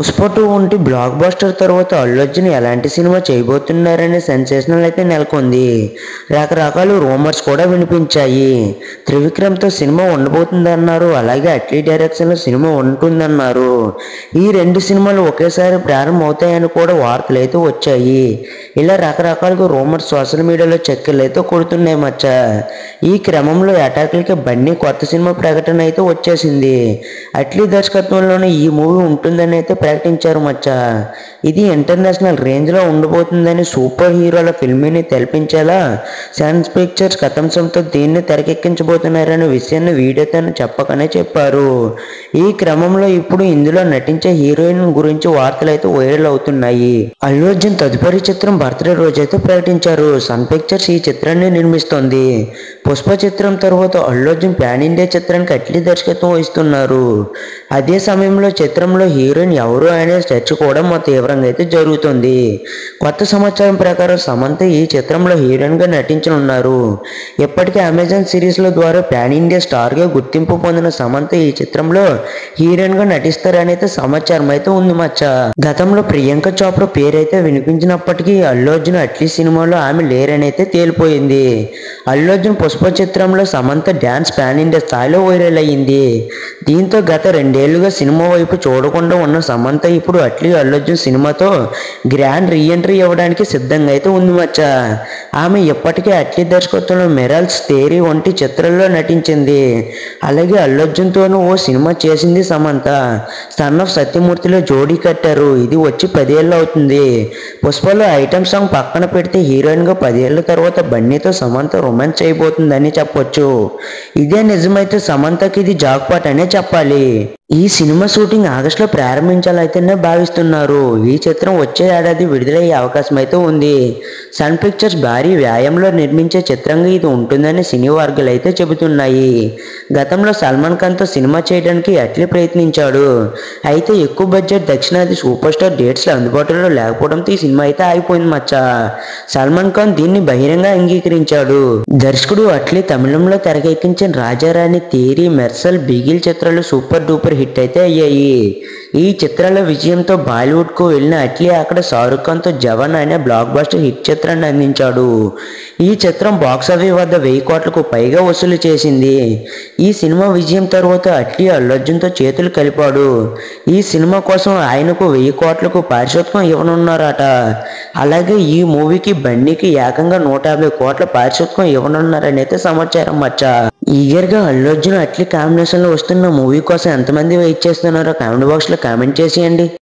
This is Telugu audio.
పుష్ప 2 వంటి బ్లాక్ బస్టర్ తర్వాత అల్లు అర్జున్ ఎలాంటి సినిమా చేయబోతున్నారనే సెన్సేషనల్ అయితే నెలకొంది. రకరకాల రూమర్స్ కూడా వినిపించాయి. త్రివిక్రమ్తో సినిమా ఉండబోతుందన్నారు. అలాగే అట్లీ డైరెక్షన్లో సినిమా ఉంటుందన్నారు. ఈ రెండు సినిమాలు ఒకేసారి ప్రారంభం అవుతాయని కూడా వార్తలు అయితే వచ్చాయి. ఇలా రకరకాలుగా రూమర్స్ సోషల్ మీడియాలో చక్కర్లు అయితే కొడుతున్నాయి మచ్చ. ఈ క్రమంలో అటాక్లకి బన్నీ కొత్త సినిమా ప్రకటన అయితే వచ్చేసింది. అట్లీ దర్శకత్వంలోనే ఈ మూవీ ఉంటుందని అయితే ప్రకటించారు మచ్చ. ఇది ఇంటర్నేషనల్ రేంజ్ లో ఉండబోతుందని సూపర్ హీరోల ఫిల్మీని తెల్పించేలా సన్ పిక్చర్స్ కథంశంతో దీన్ని తెరకెక్కించబోతున్నారనే విషయాన్ని వీడియోతో చెప్పకనే చెప్పారు. ఈ క్రమంలో ఇప్పుడు ఇందులో నటించే హీరోయిన్ గురించి వార్తలు అయితే వైరల్ అవుతున్నాయి. అల్లు అర్జున్ తదుపరి చిత్రం బర్త్డే రోజైతే ప్రకటించారు. సన్ పిక్చర్స్ ఈ చిత్రాన్ని నిర్మిస్తోంది. పుష్ప చిత్రం తర్వాత అల్లు అర్జున్ పాన్ ఇండియా చిత్రానికి అట్లీ దర్శకత్వం వహిస్తున్నారు. అదే సమయంలో చిత్రంలో హీరోయిన్ ఎవరు అనే చర్చ కూడా తీవ్రంగా అయితే జరుగుతుంది. కొత్త సమాచారం ప్రకారం సమంత ఈ చిత్రంలో హీరోయిన్ గా నటించనున్నారు. ఇప్పటికే అమెజాన్ సిరీస్ ల ద్వారా పాన్ ఇండియా స్టార్ గా గుర్తింపు పొందిన సమంత ఈ చిత్రంలో హీరోయిన్ గా నటిస్తారని అయితే సమాచారం అయితే ఉంది మచ్చ. గతంలో ప్రియాంక చోప్రా పేరైతే వినిపించినప్పటికీ అల్లు అర్జున్ అట్లీ సినిమాలో ఆమె లేరని అయితే తేలిపోయింది. అల్లు అర్జున్ పుష్ప చిత్రంలో సమంత డాన్స్ పాన్ ఇండియా స్థాయిలో వైరల్ అయ్యింది. దీంతో గత 2 ఏళ్లుగా సినిమా వైపు చూడకుండా ఉన్న సమంత ఇప్పుడు అట్లీ అల్లు అర్జున్ సినిమాతో గ్రాండ్ రీఎంట్రీ ఇవ్వడానికి సిద్ధంగా అయితే ఉంది మచ్చ. ఆమె ఇప్పటికే అట్లీ దర్శకత్వంలో మిరాల్స్ థియరీ వంటి చిత్రాల్లో నటించింది. అలాగే అల్లు అర్జున్ తోనూ ఓ సినిమా చేసింది సమంత. సన్ ఆఫ్ సత్యమూర్తిలో జోడీ కట్టారు. ఇది వచ్చి 10 ఏళ్ళు అవుతుంది. పుష్పలో ఐటమ్ సాంగ్ పక్కన పెడితే హీరోయిన్ గా 10 ఏళ్ల తర్వాత బన్నీతో సమంత రొమాన్స్ చేయబోతుందని చెప్పొచ్చు. ఇదే నిజమైతే సమంతకి ఇది జాక్పాట్ అనే చెప్పాలి. ఈ సినిమా షూటింగ్ ఆగస్టులో ప్రారంభించాలైతేనే భావిస్తున్నారు. ఈ చిత్రం వచ్చే ఏడాది విడుదలయ్యే అవకాశం అయితే ఉంది. సన్ పిక్చర్స్ భారీ వ్యాయంలో నిర్మించే చిత్రంగా ఇది ఉంటుందని సినీ వర్గాలు అయితే చెబుతున్నాయి. గతంలో సల్మాన్ ఖాన్ తో సినిమా చేయడానికి అట్లీ ప్రయత్నించాడు. అయితే ఎక్కువ బడ్జెట్ దక్షిణాది సూపర్ స్టార్ డేట్స్ అందుబాటులో లేకపోవడంతో ఈ సినిమా అయితే ఆగిపోయింది మచ్చ. సల్మాన్ ఖాన్ దీన్ని బహిరంగ అంగీకరించాడు. దర్శకుడు అట్లీ తమిళంలో తెరకెక్కించిన రాజారాణి, థియరీ, మెర్సల్, బిగిల్ చిత్రాలు సూపర్ డూపర్ హిట్ అయితే అయ్యాయి. ఈ చిత్రాల విజయంతో బాలీవుడ్ కు వెళ్ళిన అట్లీ అక్కడ షారుఖ్ ఖాన్ తో జవాన్ అనే బ్లాక్ బస్టర్ హిట్ చిత్రాన్ని అందించాడు. ఈ చిత్రం బాక్సాఫీస్ వద్ద 1000 కోట్లకు పైగా వసూలు చేసింది. ఈ సినిమా విజయం తర్వాత అట్లీ అల్లు అర్జున్ తో చేతులు కలిపాడు. ఈ సినిమా కోసం ఆయనకు 1000 కోట్లకు పారితోషికం ఇవ్వనున్నారట. అలాగే ఈ మూవీకి బన్నీకి ఏకంగా 150 కోట్ల పారితోషికం ఇవ్వనున్నారని అయితే సమాచారం మచ్చ. ఈగర్ గా అల్లు అర్జున్ అట్లీ కాంబినేషన్ లో వస్తున్న మూవీ కోసం ఎంతమంది వెయిట్ చేస్తున్నారో కామెంట్ బాక్స్ లో కామెంట్ చేసేయండి.